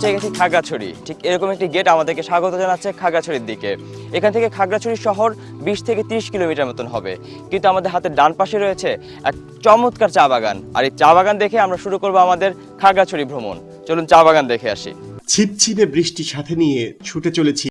পৌঁছে গেছি খাগড়াছড়ি। ঠিক এরকম একটি গেট আমাদেরকে স্বাগত জানাচ্ছে খাগড়াছড়ির দিকে। এখান থেকে খাগড়াছড়ি শহর 20 থেকে 30 কিলোমিটার মতন হবে। কিন্তু আমাদের হাতের ডান পাশে রয়েছে এক চমৎকার চা বাগান, আর এই চা বাগান দেখে আমরা শুরু করব আমাদের খাগড়াছড়ি ভ্রমণ। চলুন চা বাগান দেখে আসি। ছিপছিপে বৃষ্টি সাথে নিয়ে ছুটে চলেছি